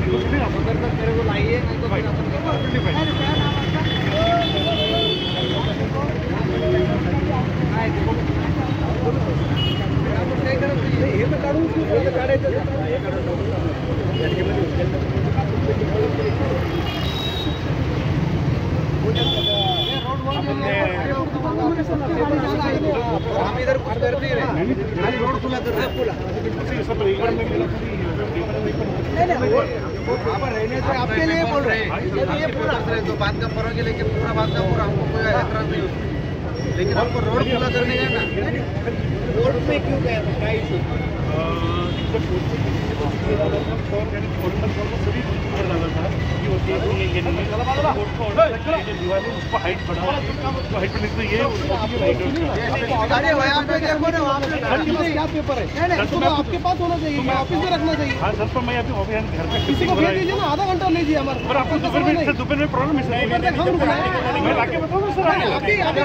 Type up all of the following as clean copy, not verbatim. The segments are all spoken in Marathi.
मेरे को लाइए नहीं तो हम इधर कुछ कर नहीं रहे, रोड खुला कर रहे हैं। रहने से आपके लिए बोल रहे हैं, ये पूरा तो बात का करोगे, लेकिन पूरा बात का पूरा हमको कोई एतराज नहीं होता, लेकिन हमको रोड खुला करने का ना। रोड में क्यों गया क्या इशू? आपके पास होना चाहिए, ऑफिस में रखना चाहिए। हाँ सर, तो मैं अभी ऑफिस घर पे किसी को भेज दीजिए ना, आधा घंटा लीजिए हमारे। पर आपको दोपहर में प्रॉब्लम है, मैं लाके बताऊँ सर? अभी आधे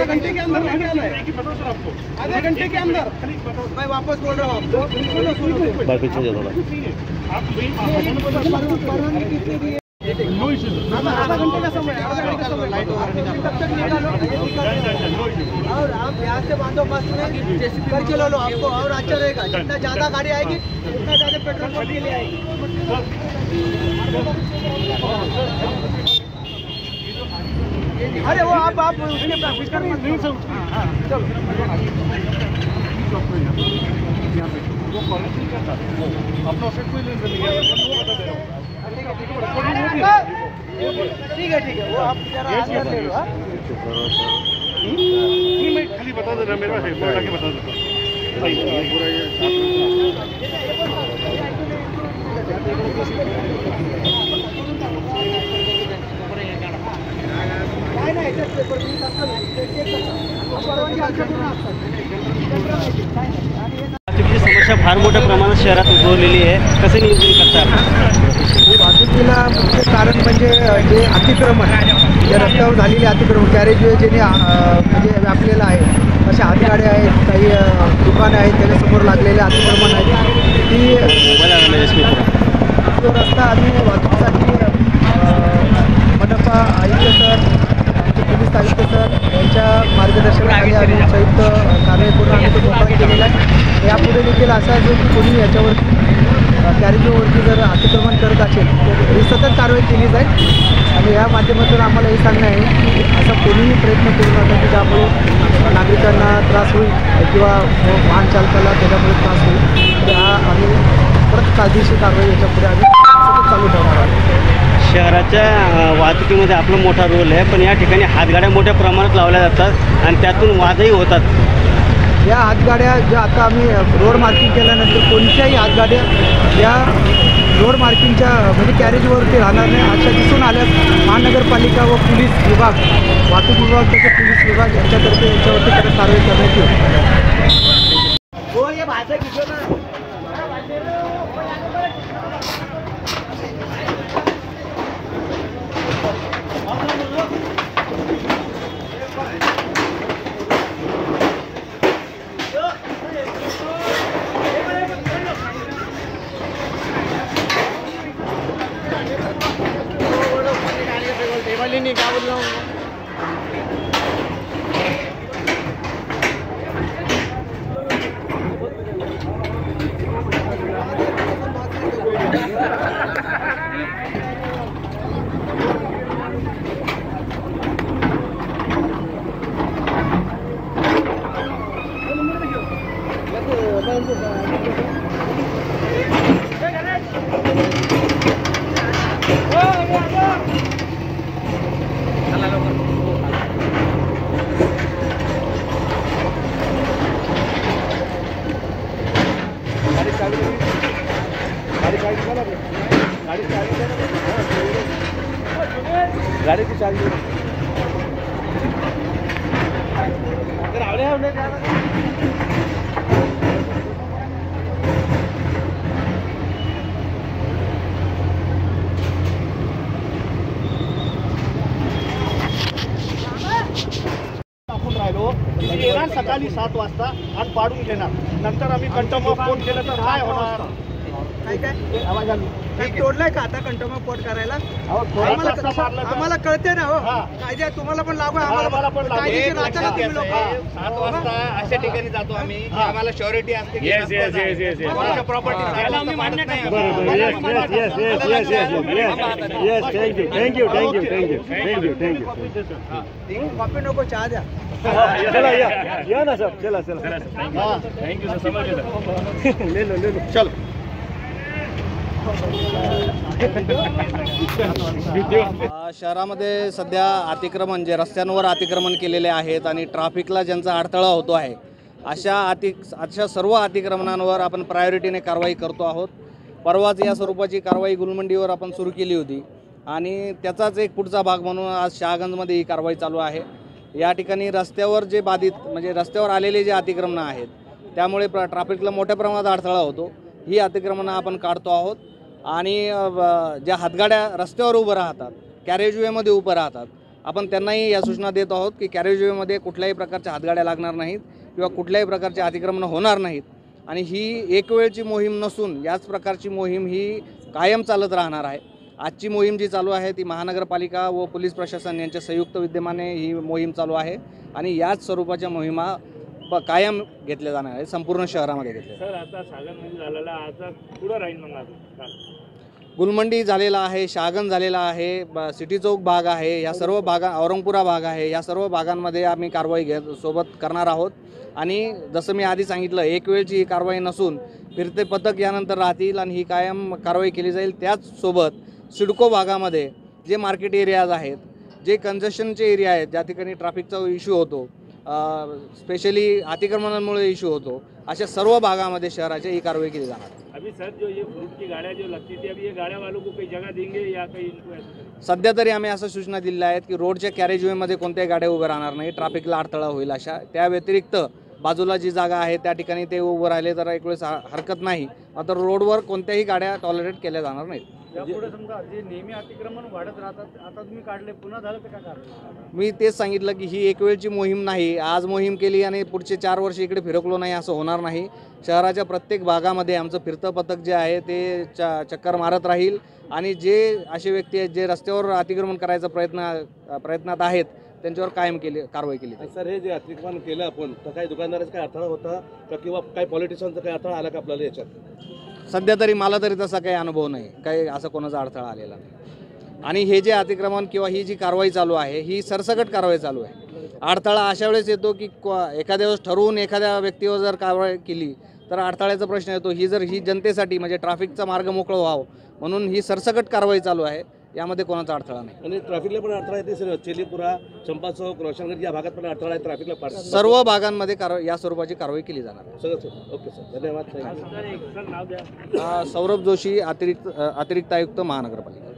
घंटे के अंदर लेके आना है, आधे घंटे के अंदर। मैं वापस बोल रहा हूँ आपको, नो इश्यूज, आधा घंटे का समय, और आप यहाँ से बांधो बस में करके लो आपको, और अच्छा रहेगा। जितना ज़्यादा गाड़ी आएगी उतना ज़्यादा पेट्रोल पंप के लिए आएगी। अरे वो आप उसके फिक्र नहीं चलो वो क्वालिटी क्या था अपना ऑफिस कोई नहीं ठीक है वो आप जरा आंसर ले लो। मैं खाली बता दे रहा, मेरे पास फोन आके बता देता। समस्या फार मोठ्या प्रमाणात शहरात उद्भवलेली आहे, कसे नियोजन करतात? वाहतुकीला मुख्य कारण म्हणजे जे अतिक्रमण, जे रस्त्यावर झालेले अतिक्रमण, कॅरेजवे ज्याने म्हणजे व्यापलेलं आहे, अशा हातगाड्या आहेत, काही दुकानं आहेत त्याच्यासमोर लागलेले अतिक्रमण आहेत। ती तो रस्ता आम्ही वाहतुकीसाठी मनपा आयुक्त सर, पोलीस आयुक्त सर यांच्या मार्गदर्शनाखाली आम्ही संयुक्त कार्य करून आम्ही तो मोकळा केलेला आहे। यापुढे देखील असं आहे की कोणी याच्यावरती कॅरेजवरती जर अतिक्रमण करत असेल तर ही सतत कारवाई केली जाईल। आणि या माध्यमातून आम्हाला हे सांगणं आहे की असा कोणीही प्रयत्न करू नका की ज्यामुळे नागरिकांना त्रास होईल किंवा वाहन चालकाला त्याच्यामुळे त्रास होईल। त्या आम्ही परत कायदेशीर कारवाई याच्यापुढे आम्ही सतत चालू ठेवणार आहोत। शहराच्या वाहतुकीमध्ये आपला मोठा रोल आहे, पण या ठिकाणी हातगाड्या मोठ्या प्रमाणात लावल्या जातात आणि त्यातून वादही होतात। या हातगाड्या ज्या आता आम्ही रोड मार्किंग केल्यानंतर कोणत्याही हातगाड्या या रोड मार्किंगच्या म्हणजे कॅरेजवरती राहणार नाही अशा दिसून आल्यास महानगरपालिका व पोलीस विभाग, वाहतूक विभाग तसेच पोलीस विभाग यांच्यातर्फे याच्यावरती कडक कारवाई करण्यात येईल। नहीं क्या बोल रहा हूँ गाड़ी की चाबी आपण राहिलो येणार सकाळी 7 वाजता आणि पाडून घेणार, नंतर आम्ही कंटम ऑफ फोन केलं तर काय होणार? नाही काय तोडलाय का आता कंटोमा पोट करायला आम्हाला कळते ना हो कायदे तुम्हाला पण लागू आम्हाला पण कायदेशीर राहता ना तुम्ही लोक 7 वाजता अशा ठिकाणी जातो आम्ही आम्हाला श्युरिटी असते प्रॉपर्टी कॉपी नको चहा द्या या ना सर चला चला थँक्यू सर समझ ले लो चलो शहरामध्ये सध्या अतिक्रमण जे रस्त्यांवर अतिक्रमण केलेले आहेत आणि ट्रॅफिकला ज्यांचा अडथळा होतो आहे अशा सर्व अतिक्रमणांवर आपण प्रायोरिटीने कारवाई करतो आहोत. परवाच या स्वरूपाची कारवाई गुलमंडीवर आपण सुरू केली होती आणि त्याचाच एक पुढचा भाग म्हणून आज शहागंजमध्ये ही कारवाई चालू आहे. या ठिकाणी रस्त्यावर जे बाधित म्हणजे रस्त्यावर आलेले जे अतिक्रमणं आहेत त्यामुळे ट्रॅफिकला मोठ्या प्रमाणात अडथळा होतो. ही अतिक्रमणं आपण काढतो आहोत आणि ज्या हातगाड्या रस्त्यावर उभं राहतात कॅरेजवेमध्ये उभं राहतात आपण त्यांनाही या सूचना देत आहोत की कॅरेजवेमध्ये कुठल्याही प्रकारच्या हातगाड्या लागणार नाहीत किंवा कुठल्याही प्रकारचे अतिक्रमणं होणार नाहीत आणि ही एक वेळची मोहीम नसून याच प्रकारची मोहीम ही कायम चालत राहणार आहे. आजची मोहीम जी चालू आहे ती महानगरपालिका व पोलीस प्रशासन यांच्या संयुक्त विद्यमाने ही मोहीम चालू आहे आणि याच स्वरूपाच्या मोहिमा कायम घेतल्या जाणार आहे संपूर्ण शहरामध्ये घेतल्या. सर आता सागरमध्ये झालेला आता पुढं राहील मग गुलमंडी झालेला आहे, शहागंज झालेला आहे, सिटी चौक भाग आहे, या सर्व भागा औरंगपुरा भाग आहे, या सर्व भागांमध्ये आम्ही कारवाई सोबत करणार आहोत. आणि जसं मी आधी सांगितलं एक वेळची ही कारवाई नसून फिरते पथक यानंतर राहतील आणि ही कायम कारवाई केली जाईल. त्याचसोबत सिडको भागामध्ये जे मार्केट एरियाज आहेत जे कंजेशनचे एरिया आहेत ज्या ठिकाणी ट्रॅफिकचा इश्यू होतो स्पेशली अतिक्रमणांमुळे इश्यू होतो अशा सर्व भागामध्ये शहराची ही कारवाई केली जाणार. अभी सर जो ये फ्रूट की गाड़ियाँ जो लगती थी अभी ये गाड़िया वालों को कोई जगह देंगे या कहीं इनको ऐसा सध्या तरी आम्ही असं सूचना दिल्या आहेत की रोडच्या कॅरेजवेमध्ये कोणत्याही गाड्या उभ्या राहणार नाही ट्रॅफिकला अडथळा होईल अशा. त्या व्यतिरिक्त बाजूला जी जागा आहे त्या ठिकाणी ते उभं राहिले तर एक वेळेस हरकत नाही मात्र रोडवर कोणत्याही गाड्या टॉलरेट केल्या जाणार नाहीत. यापुढे समजा जे नेहमी अतिक्रमण वाढत राहतात आता तुम्ही काढले पुन्हा झालं तर काय कारण मी तेच सांगितलं की ही एक वेळची मोहीम नाही. आज मोहीम केली आणि पुढचे 4 वर्ष इकडे फिरकलो नाही असं होणार नाही. शहराच्या प्रत्येक भागामध्ये आमचं फिरतं पथक जे आहे ते चक्कर मारत राहील आणि जे असे व्यक्ती आहेत जे रस्त्यावर अतिक्रमण करायचा प्रयत्नात आहेत त्यांच्यावर कायम कारवाई केली. सर हे जे अतिक्रमण केलं आपण तर काही दुकानदाराचा काही अडथळा होता का किंवा काही पॉलिटिशियनचा काही अडथळा आला का आपल्याला याच्यात? सध्या तरी मला तरी तसा काही अनुभव नाही काही असं कोणाचा अडथळा आलेला नाही. आणि हे जे अतिक्रमण किंवा ही जी कारवाई चालू आहे ही सरसकट कारवाई चालू आहे. अडथळा अशा वेळेस येतो की एखाद्या वेळेस ठरवून एखाद्या व्यक्तीवर जर कारवाई केली तर अडथळ्याचा प्रश्न येतो. ही जनतेसाठी म्हणजे ट्रॅफिकचा मार्ग मोकळा व्हावं म्हणून ही सरसकट कारवाई चालू आहे. यामध्ये कोणाचा अडथळा नाही. आणि ट्रॅफिकला पण अडथळा येते सर चेलीपुरा चंपा चौक रोशनगंज या भागात पण अडथळा आहे ट्रॅफिकला सर्व भागांमध्ये या स्वरूपाची कारवाई केली जाणार आहे. सगळं ओके सर धन्यवाद. सर नाव द्या. सौरभ जोशी अतिरिक्त आयुक्त महानगरपालिका.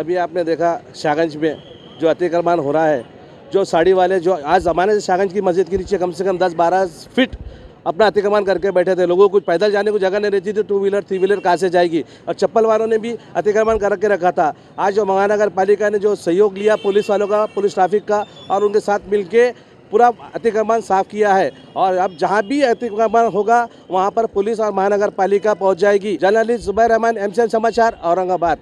अभी आपने देखा शाहगंज में जो अतिक्रमण हो रहा है, जो साड़ी वाले जो आज ज़माने से शाहगंज की मस्जिद के नीचे कम से कम 10-12 फीट अपना अतिक्रमण करके बैठे थे। लोगों को कुछ पैदल जाने को जगह नहीं रहती थी, 2 व्हीलर 3 व्हीलर कहाँ से जाएगी। और चप्पल वालों ने भी अतिक्रमण करके रखा था। आज जो महानगर पालिका ने जो सहयोग लिया पुलिस वालों का, पुलिस ट्रैफिक का, और उनके साथ मिलके पूरा अतिक्रमण साफ किया है। और अब जहाँ भी अतिक्रमण होगा वहाँ पर पुलिस और महानगर पालिका पहुँच जाएगी। जर्नलिस्ट जुबैर रहमान, MCN समाचार, औरंगाबाद।